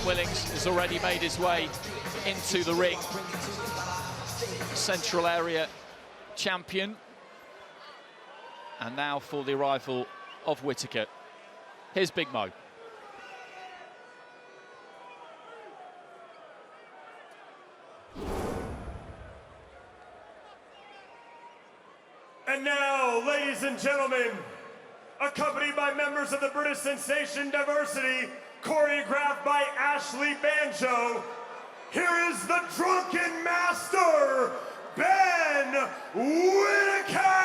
Willings has already made his way into the ring. Central area champion. And now for the arrival of Whittaker. Here's Big Mo. And now, ladies and gentlemen, accompanied by members of the British sensation Diversity, choreographed by Ashley Banjo, here is the Drunken Master, Ben Whittaker!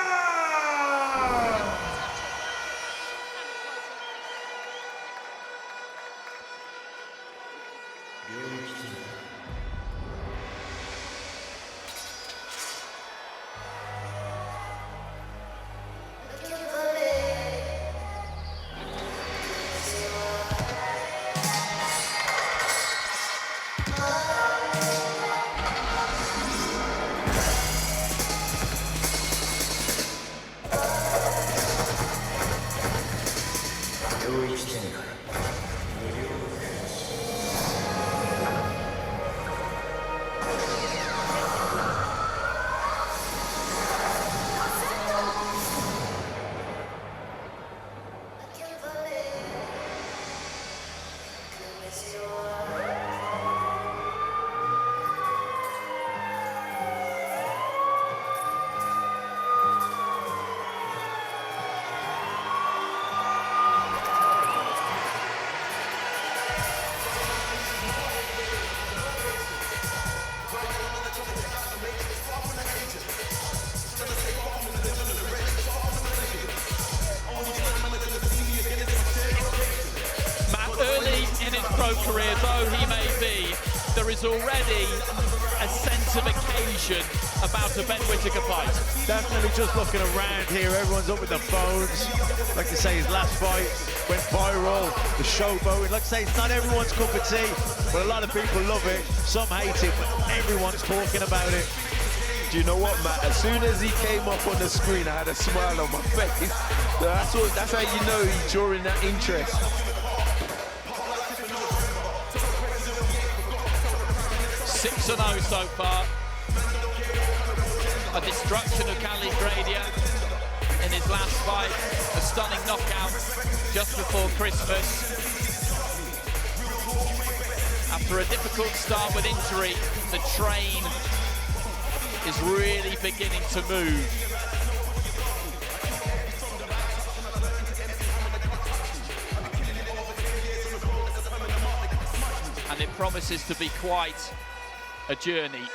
Career though he may be, there is already a sense of occasion about a Ben Whittaker fight. Definitely just looking around here, everyone's up with their phones. Like to say his last fight went viral, the showboating. Like to say it's not everyone's cup of tea, but a lot of people love it. Some hate it, but everyone's talking about it. Do you know what, Matt? As soon as he came up on the screen, I had a smile on my face. That's how you know he's drawing that interest. 6-0 so far. A destruction of Cali Gradia in his last fight. A stunning knockout just before Christmas. After a difficult start with injury, the train is really beginning to move. And it promises to be quite a journey.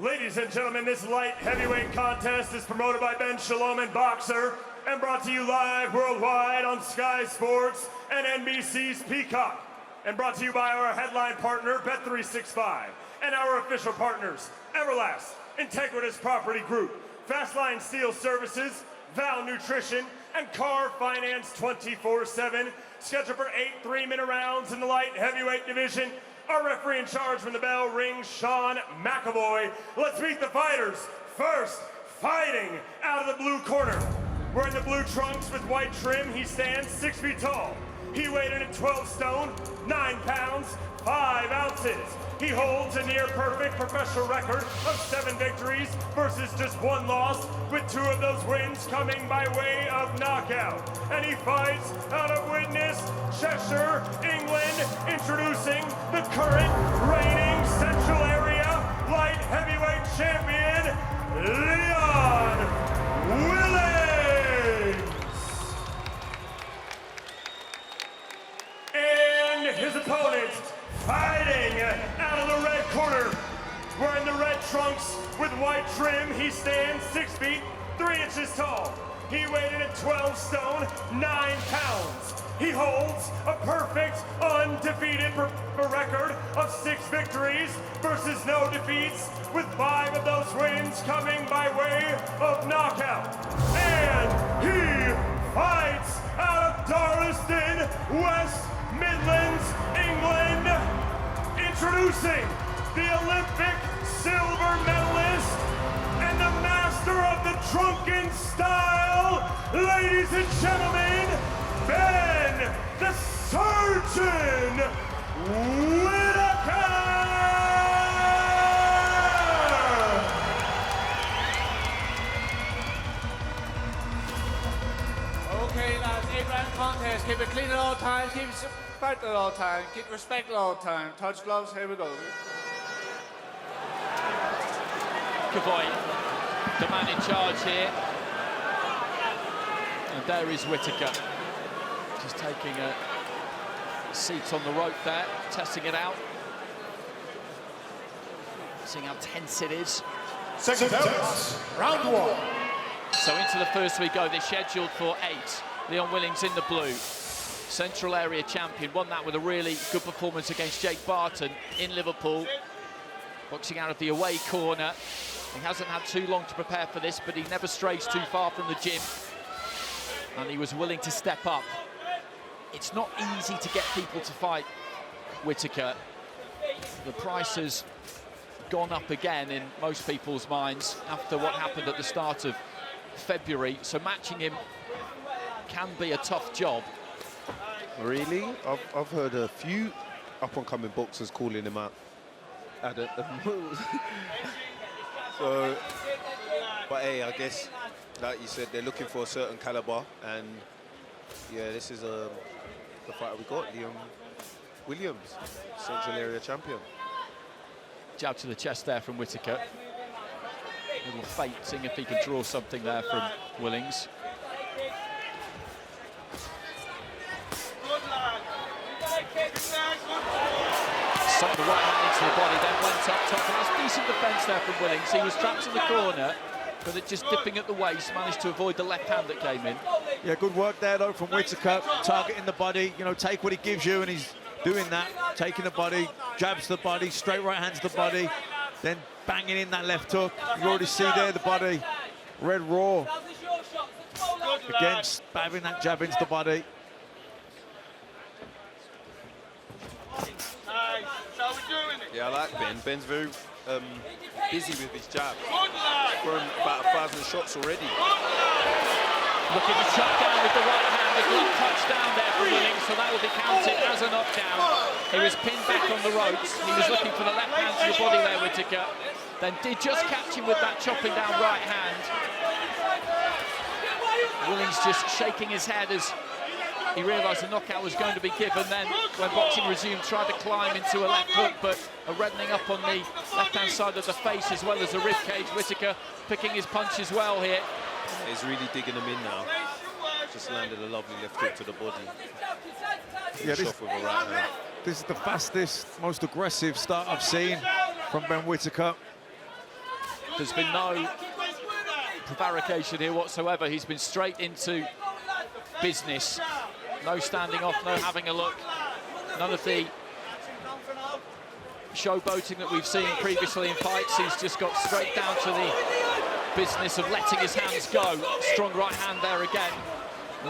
Ladies and gentlemen, this light heavyweight contest is promoted by Ben Shalom and Boxer and brought to you live worldwide on Sky Sports and NBC's Peacock, and brought to you by our headline partner, Bet365, and our official partners, Everlast, Integritas Property Group, Fastline Steel Services, Val Nutrition, and Car Finance 24/7. Scheduled for 8 3-minute rounds in the light heavyweight division. Our referee in charge when the bell rings, Sean McAvoy. Let's meet the fighters. First, fighting out of the blue corner. Wearing the blue trunks with white trim, he stands 6 feet tall. He weighed in at 12 stone, 9 pounds, 5 ounces. He holds a near-perfect professional record of 7 victories versus just 1 loss, with 2 of those wins coming by way of knockout. And he fights out of Widnes, Cheshire, England, introducing the current reigning Central Area light heavyweight champion, Leon Willings. And his opponent, fighting out of the red corner, wearing the red trunks with white trim, he stands 6 feet, 3 inches tall. He weighed in at 12 stone, 9 pounds, He holds a perfect, undefeated record of 6 victories versus no defeats, with 5 of those wins coming by way of knockout. And he fights out of Darlaston, West Midlands, England. Introducing the Olympic silver medalist and the master of the drunken style, ladies and gentlemen, Ben the Surgeon Whittaker! Okay, lads, 8-round contest. Keep it clean at all times, keep it fight at all times, keep respect at all times. Touch gloves, here we go. Kavoy, the man in charge here. And there is Whittaker, just taking a seat on the rope there, testing it out. Seeing how tense it is. Second out, round 1. So into the first we go. They're scheduled for 8. Leon Willings in the blue, Central Area champion. Won that with a really good performance against Jake Barton in Liverpool. Boxing out of the away corner. He hasn't had too long to prepare for this, but he never strays too far from the gym. And he was willing to step up. It's not easy to get people to fight Whittaker. The price has gone up again in most people's minds after what happened at the start of February. So matching him can be a tough job. Really? I've heard a few up-and-coming boxers calling him out. So, but hey, I guess, like you said, they're looking for a certain caliber, and yeah, this is the fighter we got, Leon Williams, Central Area champion. Jab to the chest there from Whittaker. Little fate, seeing if he can draw something there from Willings. Sucked the right hand into the body, then went up top, and that's decent defence there from Willings. He was trapped in the corner, but it just dipping at the waist, managed to avoid the left hand that came in. Yeah, good work there though from Whittaker, targeting the body, you know, take what he gives you, and he's doing that, taking the body, jabs the body, straight right hands the body, then banging in that left hook. You already see there the body, red raw. Again, stabbing that jab into the body. Yeah, I like Ben. Ben's very busy with his jab. Thrown about 1,000 shots already. Looking to shut down with the right hand, the glove touch down there for Willings, so that will be counted as a knockdown. He was pinned back on the ropes. He was looking for the left hand to the body there, Whittaker. Then did just catch him with that chopping down right hand. Willings just shaking his head as he realised the knockout was going to be given. Then, when boxing resumed, tried to climb into a left hook, but a reddening up on the left-hand side of the face as well as the rib cage. Whittaker picking his punches well here. He's really digging them in now. Just landed a lovely left hook to the body. Yeah, Off with a right hand. This is the fastest, most aggressive start I've seen from Ben Whittaker. There's been no prevarication here whatsoever. He's been straight into business. No standing off, no having a look. None of the showboating that we've seen previously in fights. He's just got straight down to the business of letting his hands go. Strong right hand there again.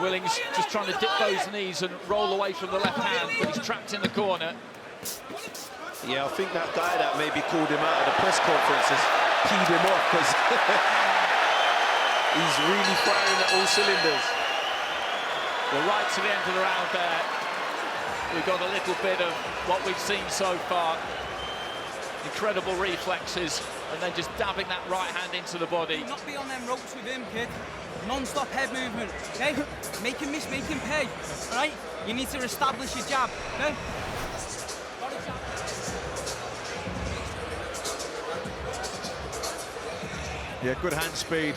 Willings just trying to dip those knees and roll away from the left hand, but he's trapped in the corner. Yeah, I think that guy that maybe called him out at the press conference has peed him off, because he's really firing at all cylinders. Well, right to the end of the round there, we've got a little bit of what we've seen so far. Incredible reflexes, and then just dabbing that right hand into the body. Not be on them ropes with him, kid. Non-stop head movement, okay? Make him miss, make him pay, all right? You need to establish your jab, okay? Yeah, good hand speed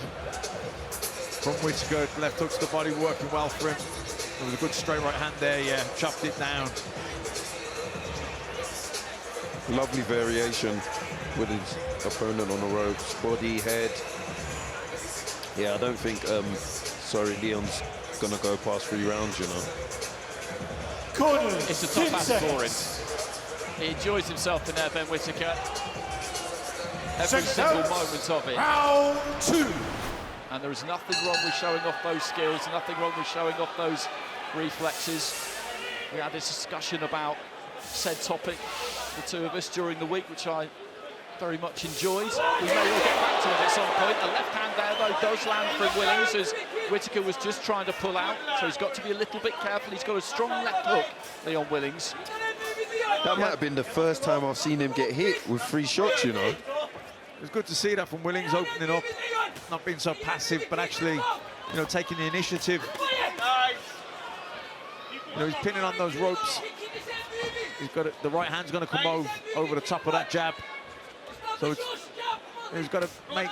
from Whittaker. Left hooks to the body, working well for him. There was a good straight right hand there, yeah, chopped it down. Lovely variation with his opponent on the ropes, body, head. Yeah, I don't think, Leon's gonna go past 3 rounds, you know. Corners, It's a top 10 hand seconds. scoring. He enjoys himself in there, Ben Whittaker. Every Second single out. moment of it. Round 2. And there is nothing wrong with showing off those skills, nothing wrong with showing off those reflexes. We had this discussion about said topic, the two of us, during the week, which I very much enjoyed. We may well get back to it at some point. A left hand there, though, does land for Willings, as Whittaker was just trying to pull out, so he's got to be a little bit careful. He's got a strong left hook, Leon Willings. That might have been the first time I've seen him get hit with 3 shots, you know. It's good to see that from Willings, opening up, not being so passive, but actually, you know, taking the initiative. You know, he's pinning on those ropes. He's got it, the right hand's going to come over the top of that jab. So he's got to make.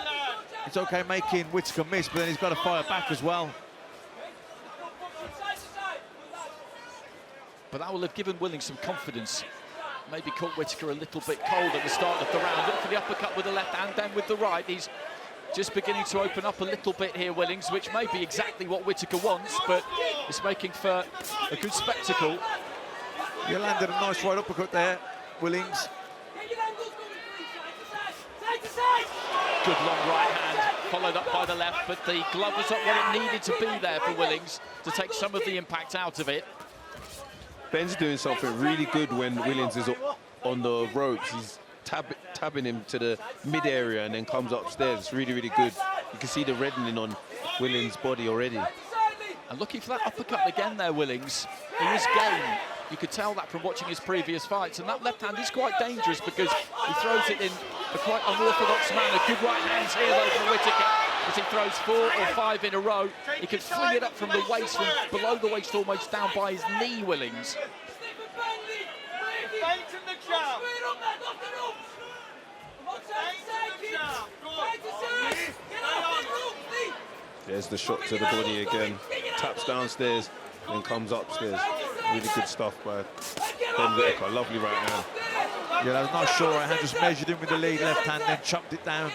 It's okay making Whittaker miss, but then he's got to fire back as well. But that will have given Willings some confidence. Maybe caught Whittaker a little bit cold at the start of the round. Look for the uppercut with the left hand, then with the right. He's just beginning to open up a little bit here, Willings, which may be exactly what Whittaker wants, but it's making for a good spectacle. You landed a nice right uppercut there, Willings. Good long right hand, followed up by the left, but the glove was not what it needed to be there for Willings to take some of the impact out of it. Ben's doing something really good when Willings is on the ropes. He's tabbing him to the mid area and then comes upstairs. It's really, really good. You can see the reddening on Willings' body already. And looking for that uppercut again there, Willings. He is game. You could tell that from watching his previous fights. And that left hand is quite dangerous because he throws it in a quite unorthodox manner. Good right hands here, though, for Whittaker. As he throws 4 or 5 in a row, he can fling it up from the waist, from below the waist, almost down by his knee, Willings. There's the shot to the body again. Taps downstairs, then comes upstairs. Really good stuff by Ben Whittaker. Lovely right hand. Yeah, that was nice short right hand, just measured him with the lead left hand, then chopped it down.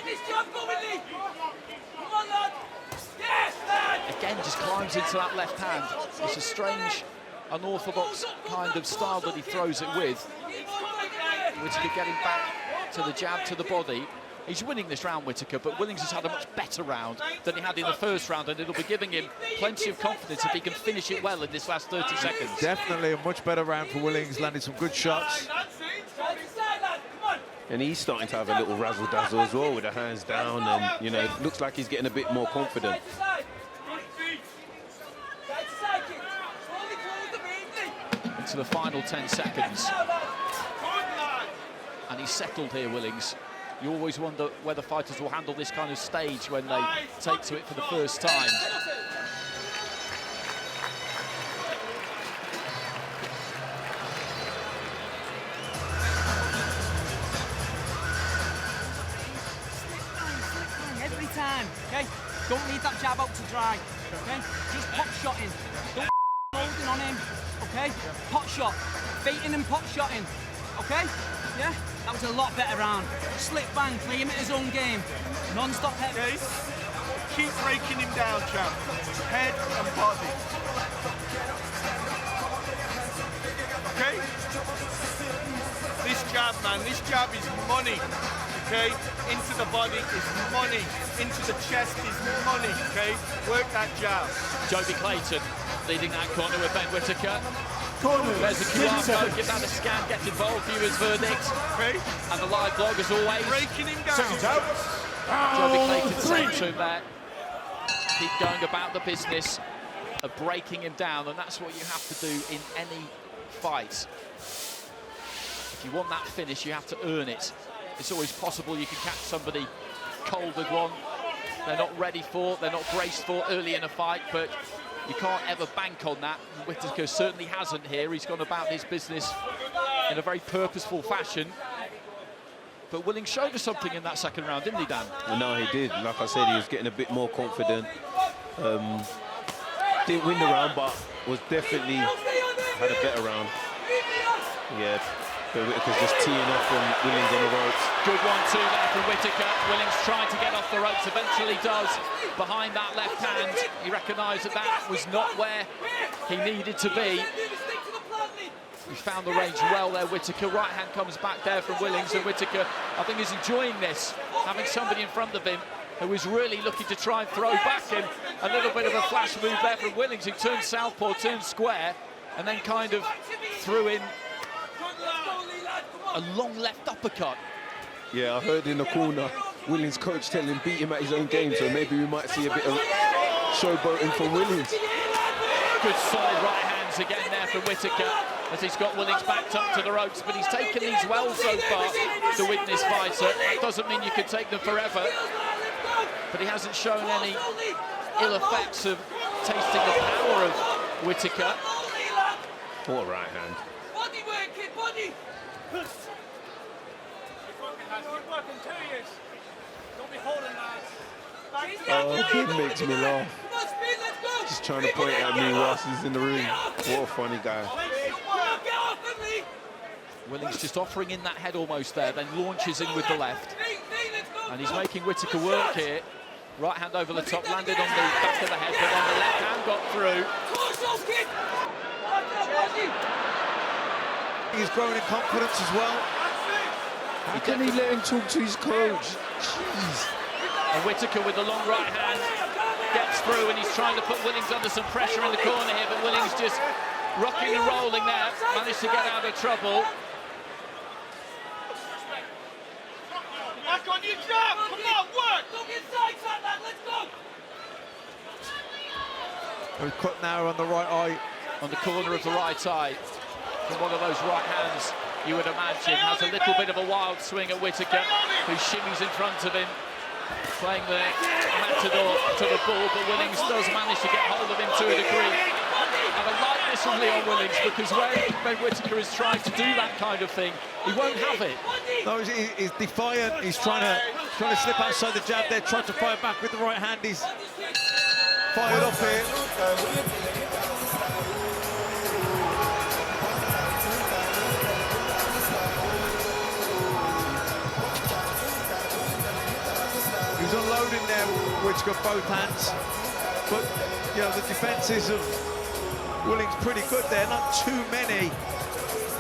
Again, just climbs into that left hand. It's a strange, unorthodox kind of style that he throws it with. Whittaker getting back to the jab to the body. He's winning this round, Whittaker, but Willings has had a much better round than he had in the first round, and it'll be giving him plenty of confidence if he can finish it well in this last 30 seconds. Definitely a much better round for Willings, landed some good shots. And he's starting to have a little razzle-dazzle as well with the hands down, and, you know, it looks like he's getting a bit more confident. Into the final 10 seconds. And he's settled here, Willings. You always wonder whether fighters will handle this kind of stage when they take to it for the first time. Every time, okay? Don't leave that jab out to dry, okay? Just pot shotting. Don't holding on him, okay? Pot shot. Baiting and pot shotting, okay? Yeah? That was a lot better round. Slip bang, play him at his own game. Non-stop head. Okay. Keep breaking him down, champ. Head and body. Okay? This jab, man, this jab is money. Okay? Into the body is money. Into the chest is money, okay? Work that jab. Joby Clayton leading that corner with Ben Whittaker. Corners, There's the 10 QR code, seconds. give that a scan, get involved, viewers' verdict. Okay? And the live blog, as always. Breaking him down. Seconds out. Joby Round Clayton saying 3. to him there, keep going about the business of breaking him down, and that's what you have to do in any fight. If you want that finish, you have to earn it. It's always possible you can catch somebody cold with one they're not ready for, they're not braced for early in a fight, but you can't ever bank on that. Whittaker certainly hasn't here. He's gone about his business in a very purposeful fashion. But Willings showed us something in that second round, didn't he, Dan? No, he did. Like I said, he was getting a bit more confident. Didn't win the round, but was definitely had a better round. Yeah, but Whittaker's just teeing off from Willings on the ropes. Good 1-2 there from Whittaker. Willings trying to get off the ropes, eventually does. Behind that left hand, he recognised that that was not where he needed to be. He's found the range well there, Whittaker. Right hand comes back there from Willings, and Whittaker, I think, is enjoying this, having somebody in front of him who is really looking to try and throw back him. A little bit of a flash move there from Willings, who turned southpaw, turned square, and then kind of threw in a long left uppercut. Yeah, I heard in the corner, Willings' coach telling him beat him at his own game, so maybe we might see a bit of showboating from Willings. Good solid right hands again there from Whittaker, as he's got Willings backed up to the ropes, but he's taken these well so far to win this fight. So that doesn't mean you can take them forever, but he hasn't shown any ill effects of tasting the power of Whittaker. What a right hand. Body work, kid, body! Keep working 2 years. Don't be holding that. Oh, he makes me laugh. Just trying to point at me whilst he's in the ring. What a funny guy. Willings just offering in that head almost there, then launches in with the left. And he's making Whittaker work here. Right hand over the top, landed on the back of the head, but then the left hand got through. He's growing in confidence as well. How can he let him talk to his coach? Jeez. And Whittaker with the long right hand gets through, and he's trying to put Willings under some pressure in the corner here, but Willings just rocking and rolling there, managed to get out of trouble. Back on your job! Come on, work! Don't get sidetracked, lad, let's go! He's cut now on the right eye. On the corner of the right eye. From one of those right hands, you would imagine, has a little bit of a wild swing at Whittaker, who shimmies in front of him, playing the matador to the ball, but Willings does manage to get hold of him to a degree. And I like this from Leon Willings, because when Ben Whittaker is trying to do that kind of thing, he won't have it. No, he's defiant. He's trying to slip outside the jab there, trying to fire back with the right hand. He's fired off here. He's unloading there, Whittaker, both hands. But, you know, the defences of Willings pretty good there. Not too many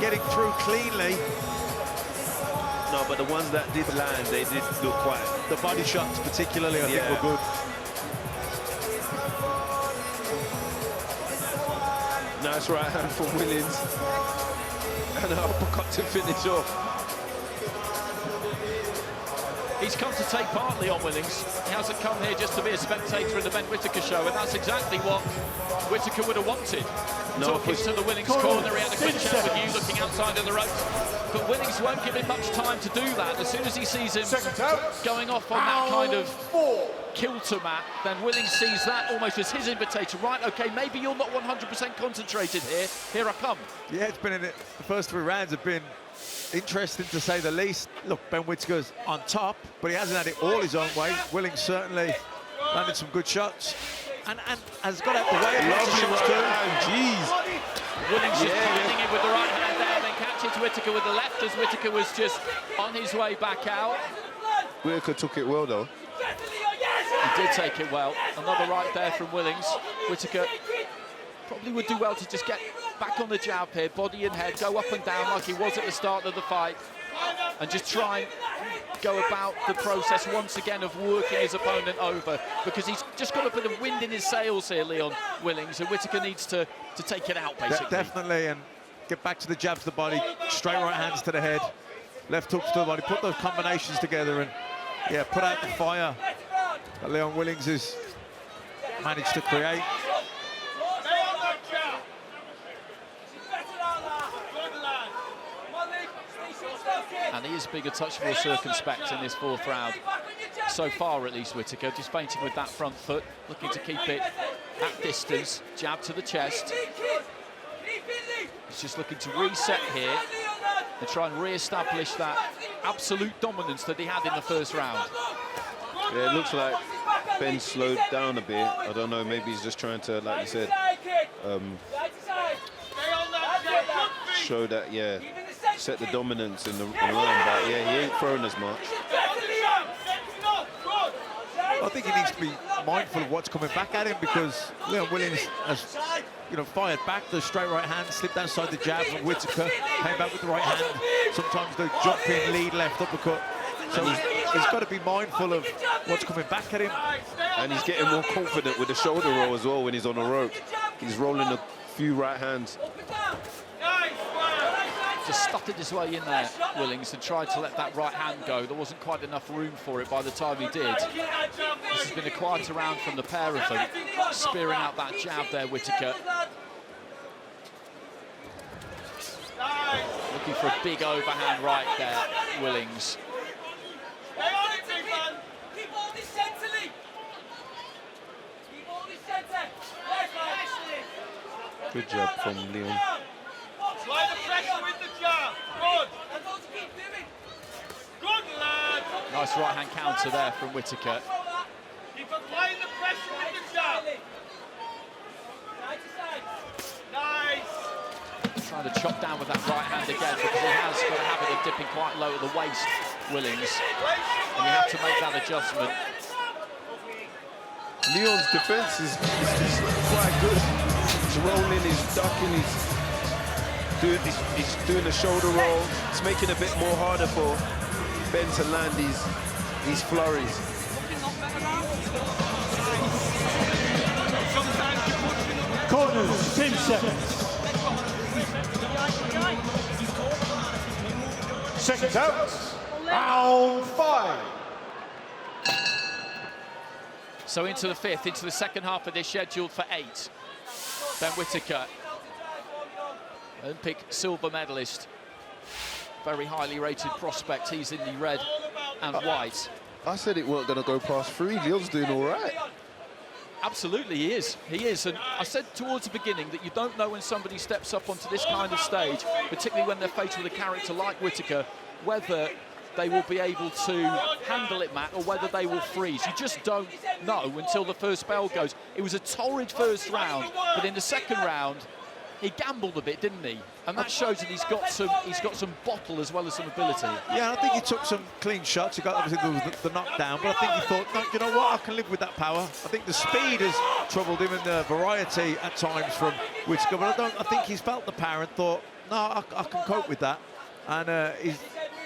getting through cleanly. No, but the ones that did land, they did look quite... The body shots particularly, I think, were good. Nice right hand from Willings. And an uppercut to finish off. He's come to take part, Leon Willings. He hasn't come here just to be a spectator in the Ben Whittaker show, and that's exactly what Whittaker would have wanted. No, Talking to the Willings corner, he had a good chat with you, looking outside of the ropes. But Willings won't give him much time to do that. As soon as he sees him going off on that kind of kilter mat, then Willings sees that almost as his invitation. Right, OK, maybe you're not 100% concentrated here. Here I come. Yeah, it's been in it. The first 3 rounds have been interesting, to say the least. Look, Ben Whittaker's on top, but he hasn't had it all his own way. Willings certainly landed some good shots and has got out the way of lots of shots too. Jeez. Willings just finding it with the right hand there, then catches Whittaker with the left, as Whittaker was just on his way back out. Whittaker took it well, though. He did take it well. Another right there from Willings. Whittaker probably would do well to just get back on the jab here, body and head, go up and down like he was at the start of the fight, and just try and go about the process once again of working his opponent over, because he's just got a bit of wind in his sails here, Leon Willings, and Whittaker needs to take it out, basically. Definitely, and get back to the jabs to the body, straight right hands to the head, left hooks to the body, put those combinations together and, yeah, put out the fire that Leon Willings has managed to create. And he is being a touch more circumspect in this 4th round. So far, at least, Whittaker just feinting with that front foot, looking to keep it at distance. Jab to the chest. He's just looking to reset here and try and re-establish that absolute dominance that he had in the 1st round. Yeah, it looks like Ben slowed down a bit. I don't know, maybe he's just trying to, like you said, show that, yeah, set the dominance in the line, but yeah, he ain't thrown as much. I think he needs to be mindful of what's coming back at him, because Leon Williams has, you know, fired back the straight right hand, slipped outside the jab from Whittaker, came back with the right hand. Sometimes the jumping lead left uppercut. So he's got to be mindful of what's coming back at him. And he's getting more confident with the shoulder roll as well when he's on the rope. He's rolling a few right hands. Just stuffed it his way in there, Willings, and tried to let that right hand go. There wasn't quite enough room for it by the time he did. This has been a quieter round from the pair of them, spearing out that jab there, Whittaker. Looking for a big overhand right there, Willings. Good job from Leon. Apply the pressure with the jab. Good. Good, lad. Nice right-hand counter there from Whittaker. Keep applying the pressure with the jab. Nice. Trying to chop down with that right hand again, because he has got a habit of dipping quite low at the waist, Willings. And you have to make that adjustment. Leon's defense is quite good. He's rolling, he's ducking, he's doing the shoulder roll. It's making it a bit more harder for Ben to land these flurries. Corners, 10 seconds. Seconds out. Round 5. So into the fifth, into the second half of this, scheduled for 8. Ben Whittaker, Olympic silver medalist, very highly rated prospect. He's in the red and white. I said it weren't going to go past 3. Leon's doing all right. Absolutely, he is. He is. And I said towards the beginning that you don't know when somebody steps up onto this kind of stage, particularly when they're faced with a character like Whittaker, whether they will be able to handle it, Matt, or whether they will freeze. You just don't know until the first bell goes. It was a torrid first round, but in the second round, he gambled a bit, didn't he? And that shows that he's got some bottle as well as some ability. Yeah, I think he took some clean shots. He got obviously the knockdown, but I think he thought, no, you know what, I can live with that power. I think the speed has troubled him and the variety at times from Whittaker, but I think he's felt the power and thought, no, I can cope with that. And he's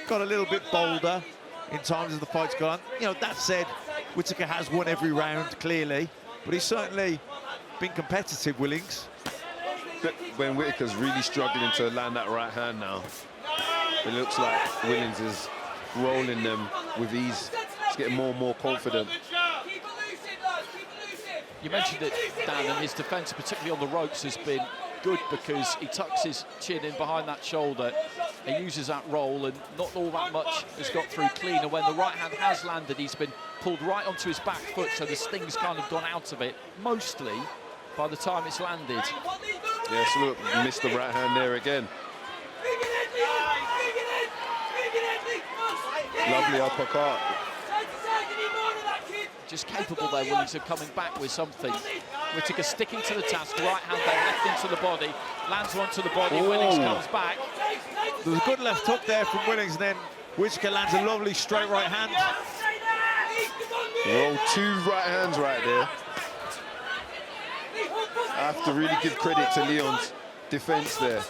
got a little bit bolder in times as the fight's gone. You know, that said, Whittaker has won every round, clearly, but he's certainly been competitive, Willings. Ben Whittaker's really struggling to land that right hand now. It looks like Willings is rolling them with ease. He's getting more and more confident. You mentioned it, Dan, and his defence, particularly on the ropes, has been good because he tucks his chin in behind that shoulder. He uses that roll, and not all that much has got through clean. And when the right hand has landed, he's been pulled right onto his back foot, so the sting's kind of gone out of it, mostly by the time it's landed. Yes, look, missed the right hand there again. Lovely uppercut. Just capable there, Willings, of coming back with something. Whittaker sticking to the task, right hand there, left into the body, lands one to the body, Willings comes back. There was a good left hook there from Willings, and then Whittaker lands a lovely straight right hand. Roll 2 right hands right there. I have to really give credit to Leon's defense there.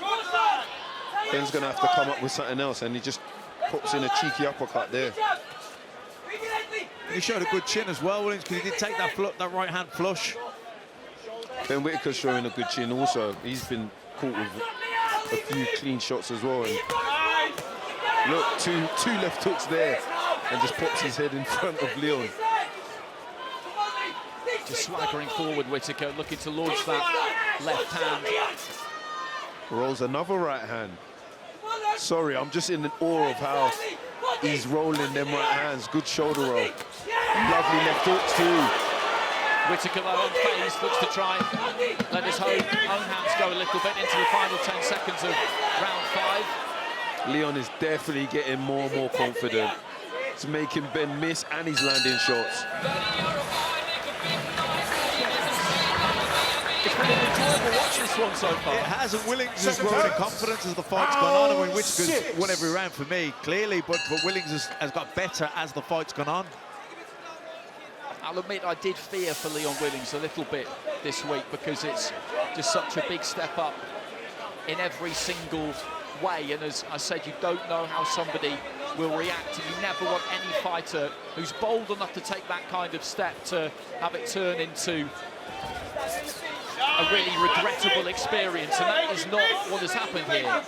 Ben's going to have to come up with something else, and he just pops in a cheeky uppercut there. He showed a good chin as well, Willings, because he did take that right hand flush. Ben Whittaker's showing a good chin also. He's been caught with a few clean shots as well. And look, two left hooks there, and just pops his head in front of Leon. Just swaggering forward, Whittaker, looking to launch that left hand. Rolls another right hand. Sorry, I'm just in awe of how he's rolling them right hands. Good shoulder roll. Lovely left hook too. Whittaker, though, unfazed, looks to try and let his own hands go a little bit into the final 10 seconds of round 5. Leon is definitely getting more and more confident. It's making Ben miss, and he's landing shots. It's been an enjoyable watch, this one so far. It has, and Willings has grown in confidence as the fight's gone on. I mean, Whittaker's won every round for me, clearly, but Willings has got better as the fight's gone on. I'll admit I did fear for Leon Willings a little bit this week because it's just such a big step up in every single way. And as I said, you don't know how somebody will react, and you never want any fighter who's bold enough to take that kind of step to have it turn into a really regrettable experience, and that is not what has happened here.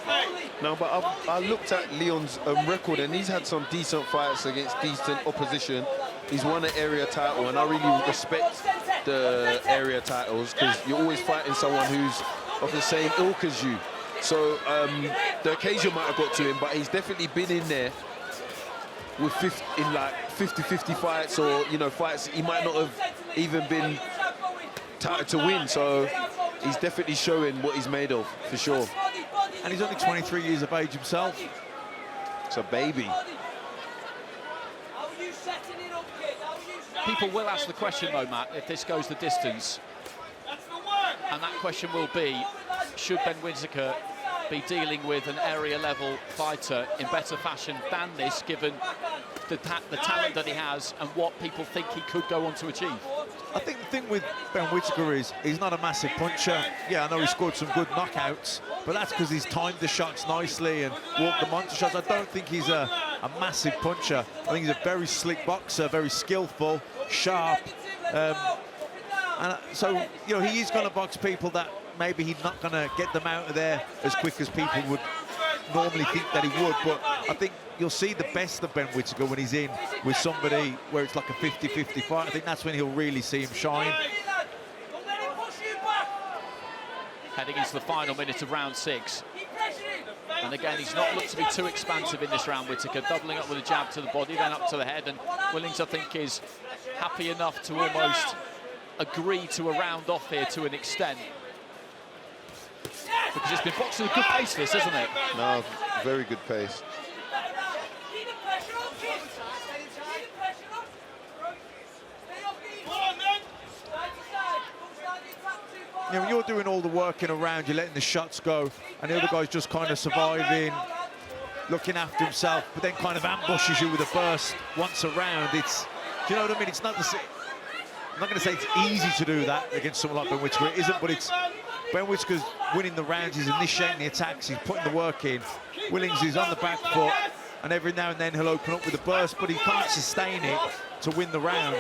No, but I looked at Leon's record, and he's had some decent fights against decent opposition. He's won an area title, and I really respect the area titles because you're always fighting someone who's of the same ilk as you. So the occasion might have got to him, but he's definitely been in there with 50-50 fights, or fights he might not have even been touted to win. So he's definitely showing what he's made of, for sure. And he's only 23 years of age himself. It's a baby. People will ask the question, though, Matt, if this goes the distance. And that question will be, should Ben Whittaker be dealing with an area-level fighter in better fashion than this, given the talent that he has and what people think he could go on to achieve? I think the thing with Ben Whittaker is he's not a massive puncher. Yeah, I know he scored some good knockouts, but that's because he's timed the shots nicely and walked the monster shots. I don't think he's a massive puncher. I think he's a very slick boxer, very skillful, sharp. And so, he is going to box people that maybe he's not going to get them out of there as quick as people would normally think that he would. But I think you'll see the best of Ben Whittaker when he's in with somebody where it's like a 50-50 fight. I think that's when he'll really see him shine. Heading into the final minute of round 6. And again, he's not looked to be too expansive in this round, Whittaker, doubling up with a jab to the body, then up to the head. And Willings, I think, is happy enough to almost agree to a round off here to an extent. Because it's been boxing at a good pace, this, isn't it? No, very good pace. When you're doing all the working around, you're letting the shots go, and the other guy's just kind of surviving, looking after himself, but then kind of ambushes you with a burst once around. It's, do you know what I mean? It's not the same. I'm not going to say it's easy to do that against someone like Ben Whittaker. It isn't, but it's Ben Whittaker's winning the rounds. He's initiating the attacks. He's putting the work in. Willings is on the back foot, and every now and then he'll open up with a burst, but he can't sustain it to win the round.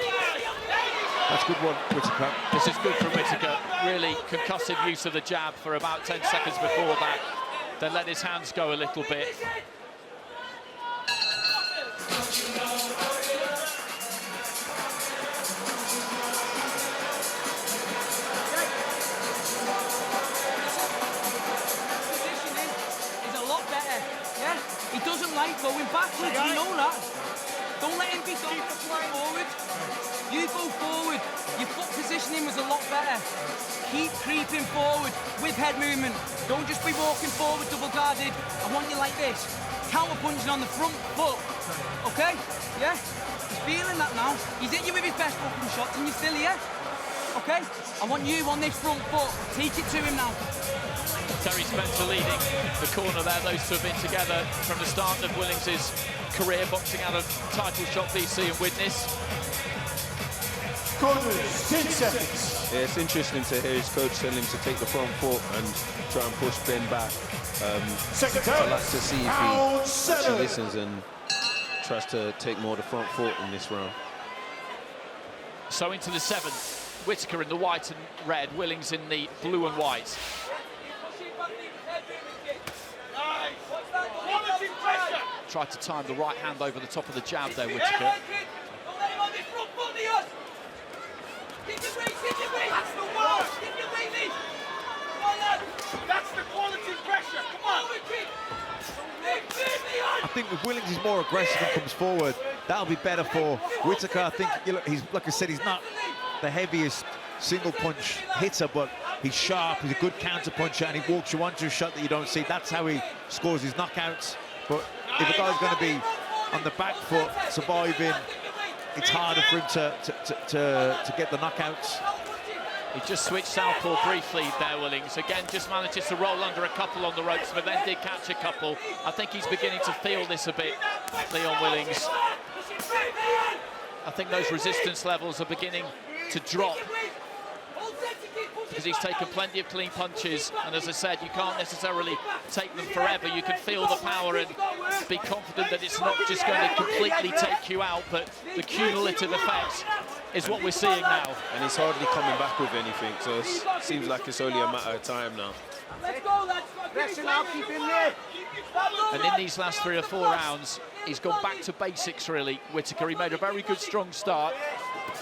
That's good one, Whittaker. This is good for Whittaker. Really concussive use of the jab for about 10 seconds before that. Then let his hands go a little bit. He doesn't like going backwards, you know that. Don't let him be forward. You go forward. Your foot positioning was a lot better. Keep creeping forward with head movement. Don't just be walking forward double-guarded. I want you like this. Counter-punching on the front foot. Okay? Yeah? He's feeling that now. He's hit you with his best fucking shots and you're still here. Okay? I want you on this front foot. Teach it to him now. Terry Spencer leading the corner there. Those two have been together from the start of Willings' career, boxing out of title shot BC and Witness. Corners, 10 seconds. Yeah, it's interesting to hear his coach tell him to take the front foot and try and push Ben back. I'd like to see if he actually listens and tries to take more of the front foot in this round. So into the 7th, Whittaker in the white and red, Willings in the blue and white. Tried to time the right hand over the top of the jab there, Whittaker. That's the quality pressure. Come on. I think with Willings, he's more aggressive and comes forward. That'll be better for Whittaker. I think, he's, like I said, he's not the heaviest single punch hitter, but he's sharp, he's a good counter puncher, and he walks you onto a shot that you don't see. That's how he scores his knockouts. But if a guy's going to be on the back foot, surviving, it's harder for him to get the knockouts. He just switched southpaw briefly there, Willings. Again, just manages to roll under a couple on the ropes, but then did catch a couple. I think he's beginning to feel this a bit, Leon Willings. I think those resistance levels are beginning to drop because he's taken plenty of clean punches, and as I said, you can't necessarily take them forever. You can feel the power and be confident that it's not just going to completely take you out, but the cumulative effect is what we're seeing now. And he's hardly coming back with anything, so it seems like it's only a matter of time now. And in these last 3 or 4 rounds, he's gone back to basics, really, Whittaker. He made a very good, strong start.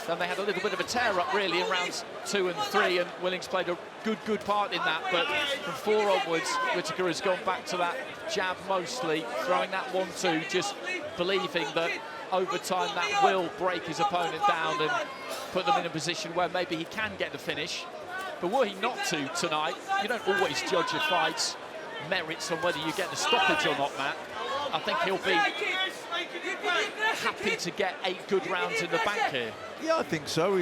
Then they had a little bit of a tear-up, really, in rounds 2 and 3, and Willings played a good part in that. But from 4 onwards, Whittaker has gone back to that jab mostly, throwing that 1-2, just believing that over time that will break his opponent down and put them in a position where maybe he can get the finish. But were he not to tonight, you don't always judge your fights' merits on whether you get the stoppage or not, Matt. I think he'll be happy to get 8 good rounds in the bank here. Yeah, I think so.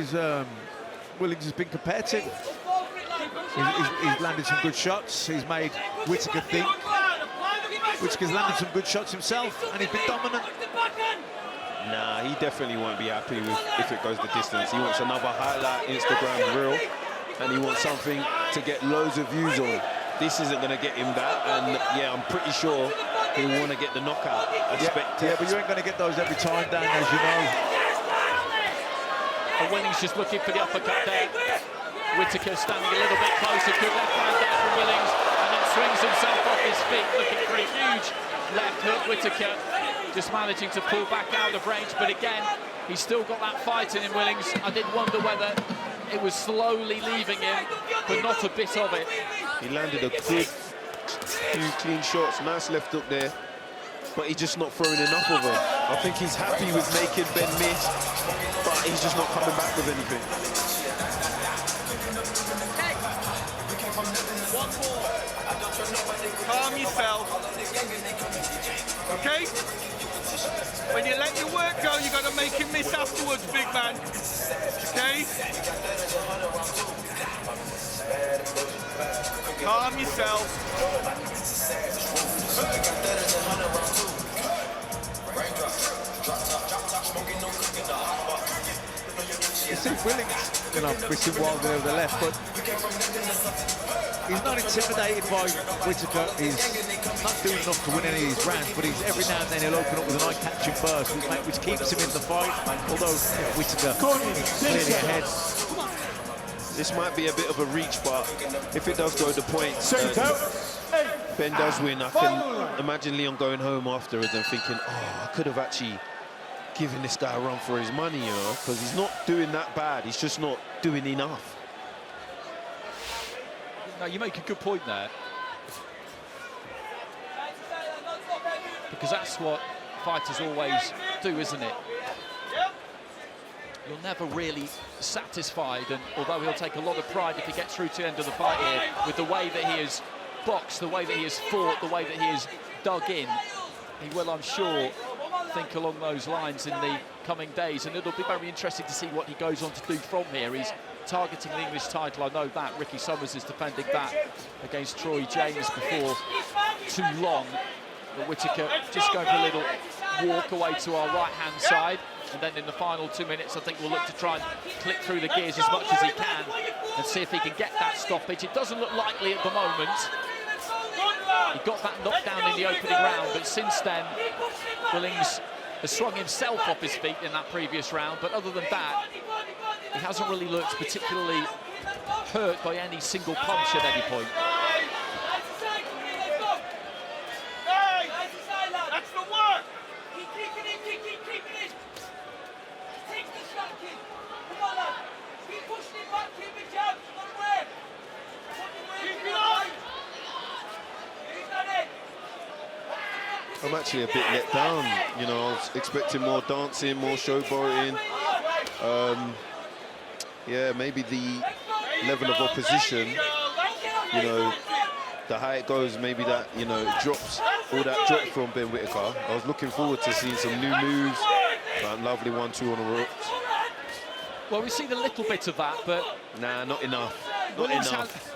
Willings has been competitive. He's landed some good shots. He's made Whittaker think. Whittaker's landed some good shots himself, and he's been dominant. Nah, he definitely won't be happy with if it goes the distance. He wants another highlight Instagram reel, and he wants something to get loads of views on. This isn't going to get him that, and yeah, I'm pretty sure he'll want to get the knockout. Yeah, but you ain't going to get those every time, Dan, as you know. And Willings just looking for the uppercut there. Whittaker standing a little bit closer, good left hand there from Willings, and then swings himself off his feet, looking for a huge left hook. Whittaker just managing to pull back out of range, but again, he's still got that fight in him, Willings. I did wonder whether it was slowly leaving him, but not a bit of it. He landed a good few clean shots, nice left hook there, but he's just not throwing enough of them. I think he's happy with making Ben miss, but he's just not coming back with anything. Calm yourself. Okay? When you let your work go, you got to make him miss afterwards, big man. Okay? Calm yourself. You see Willings, missing Wardley over the left, but he's not intimidated by Whittaker. He's not doing enough to win any of these rounds, but he's every now and then he'll open up with an eye-catching burst, which keeps him in the fight. Although Whittaker is clearly ahead. This might be a bit of a reach, but if it does go to points, Ben does win. I can imagine Leon going home afterwards and thinking, oh, I could have actually given this guy a run for his money, you know, because he's not doing that bad. He's just not doing enough. No, you make a good point there. Because that's what fighters always do, isn't it? You're never really satisfied, and although he'll take a lot of pride if he gets through to the end of the fight here, with the way that he has boxed, the way that he has fought, the way that he has dug in, he will, I'm sure, think along those lines in the coming days, and it'll be very interesting to see what he goes on to do from here. He's targeting the English title, I know that. Ricky Summers is defending that against Troy James before too long. But Whittaker just going for a little walk away to our right-hand side, and then in the final 2 minutes, I think we'll look to try and click through the gears as much as he can and see if he can get that stoppage. It doesn't look likely at the moment. He got that knockdown in the opening round, but since then, Willings has swung himself off his feet in that previous round, but other than that, he hasn't really looked particularly hurt by any single punch at any point. That's the work! I'm actually a bit let down, you know. I was expecting more dancing, more showboating. Yeah, maybe the level of opposition, you know, the higher it goes, maybe that, you know, it drops, all that drop from Ben Whittaker. I was looking forward to seeing some new moves, that lovely 1-2 on the ropes. Well, we've seen a little bit of that, but... Nah, not enough. Not Willings enough.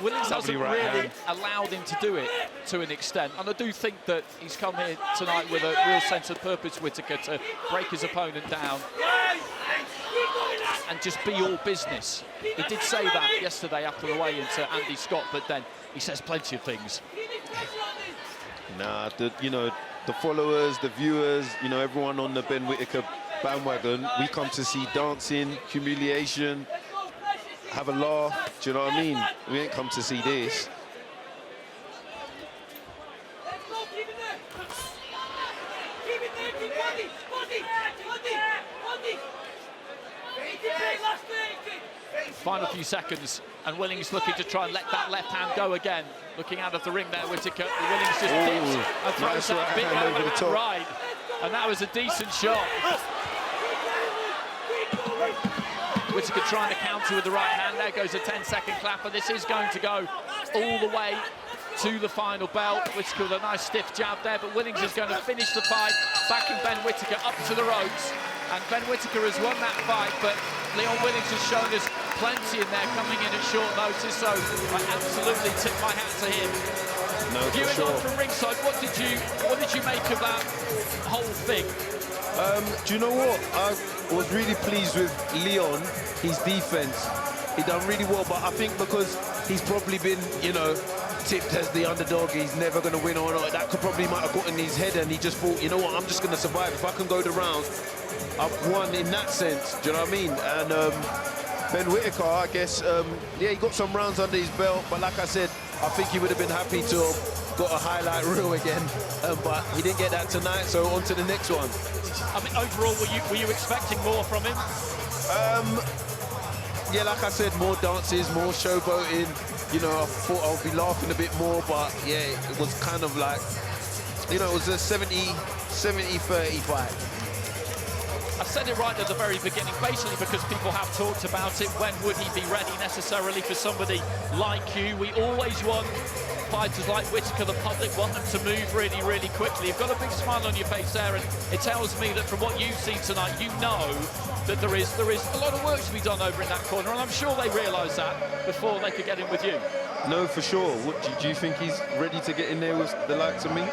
Willings hasn't right really hand. allowed him to do it to an extent, and I do think that he's come here tonight with a real sense of purpose, Whittaker, to break his opponent down and just be all business. He did say that yesterday after the weigh-in to Andy Scott, but then he says plenty of things. Nah, the followers, the viewers, everyone on the Ben Whittaker bandwagon, we come to see dancing, humiliation, have a laugh, do you know what I mean? We ain't come to see this. Final few seconds, and Willings looking to try and let that left hand go again. Looking out of the ring there, Whittaker. Willings just dips and throws nice that right big hand over the top. right. And that was a decent shot. Whittaker trying to counter with the right hand. There goes a 10-second clapper. This is going to go all the way to the final belt. Whittaker with a nice stiff jab there, but Willings is going to finish the fight, backing Ben Whittaker up to the ropes. And Ben Whittaker has won that fight, but Leon Willings has shown us plenty in there coming in at short notice, so I absolutely tip my hat to him. No, for Viewing sure. on from ringside, what did you make of that whole thing? Do you know what? I was really pleased with Leon, his defense. He done really well, but I think because he's probably been, tipped as the underdog, he's never going to win or not. That might have got in his head, and he just thought, you know what, I'm just going to survive. If I can go the round, I've won in that sense. Do you know what I mean? And Ben Whittaker, I guess, he got some rounds under his belt, but like I said, I think he would have been happy to have got a highlight reel again, but he didn't get that tonight, so on to the next one. I mean, overall, were you expecting more from him? Yeah, like I said, more dances, more showboating. I thought I'll be laughing a bit more, but yeah, it was kind of like, it was a 70-30 fight. I said it right at the very beginning, basically because people have talked about it. When would he be ready necessarily for somebody like you? We always want fighters like Whittaker, the public want them to move really, really quickly. You've got a big smile on your face there, and it tells me that from what you've seen tonight, you know that there is a lot of work to be done over in that corner, and I'm sure they realise that before they could get in with you. No, for sure. What, do you think he's ready to get in there with the likes of me?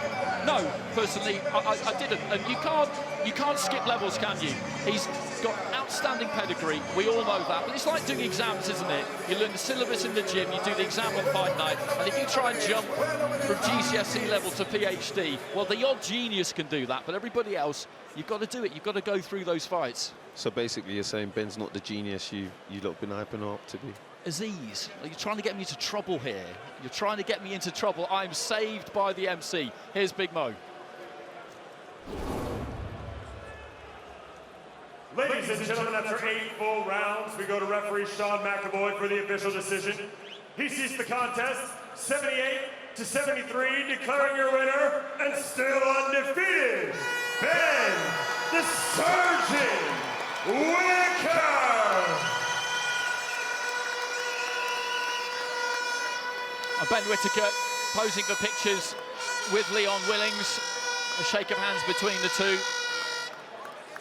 No, personally, I didn't. And you can't skip levels, can you? He's got outstanding pedigree. We all know that. But it's like doing exams, isn't it? You learn the syllabus in the gym, you do the exam on fight night, and if you try and jump from GCSE level to PhD, well, the odd genius can do that, but everybody else, you've got to do it. You've got to go through those fights. So basically, you're saying Ben's not the genius you lot been hyping him up to be? Aziz, you're trying to get me into trouble here. You're trying to get me into trouble. I'm saved by the MC. Here's Big Mo. Ladies and gentlemen, after 8 full rounds, we go to referee Sean McAvoy for the official decision. He ceased the contest, 78-73, declaring your winner, and still undefeated, Ben the Surgeon Whittaker! Ben Whittaker posing for pictures with Leon Willings. A shake of hands between the two.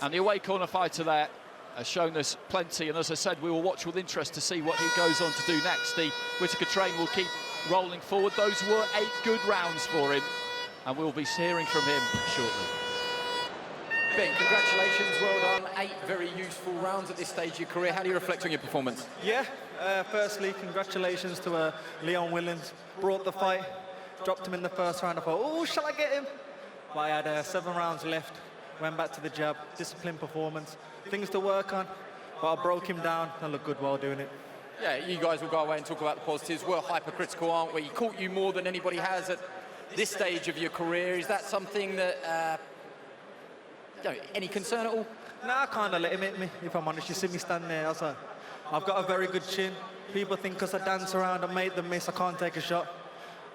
And the away corner fighter there has shown us plenty. And as I said, we will watch with interest to see what he goes on to do next. The Whittaker train will keep rolling forward. Those were 8 good rounds for him. And we'll be hearing from him shortly. Ben, congratulations, well done. 8 very useful rounds at this stage of your career. How do you reflect on your performance? Yeah, firstly, congratulations to Leon Willings. Brought the fight, dropped him in the first round. I thought, oh, shall I get him? But I had 7 rounds left, went back to the jab, disciplined performance, things to work on, but I broke him down and looked good while doing it. Yeah, you guys will go away and talk about the positives. We're hypercritical, aren't we? He caught you more than anybody has at this stage of your career. Is that something that, any concern at all? Nah, I kind of let him hit me, if I'm honest. You see me standing there, I was like, I've got a very good chin. People think because I dance around and make them miss, I can't take a shot.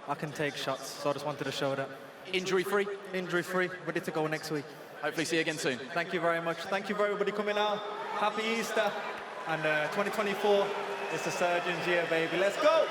I can take shots, so I just wanted to show that. Injury-free? Injury-free, ready to go next week. Hopefully see you again soon. Thank you very much. Thank you for everybody coming out. Happy Easter. And 2024, it's the Surgeon's year, baby. Let's go!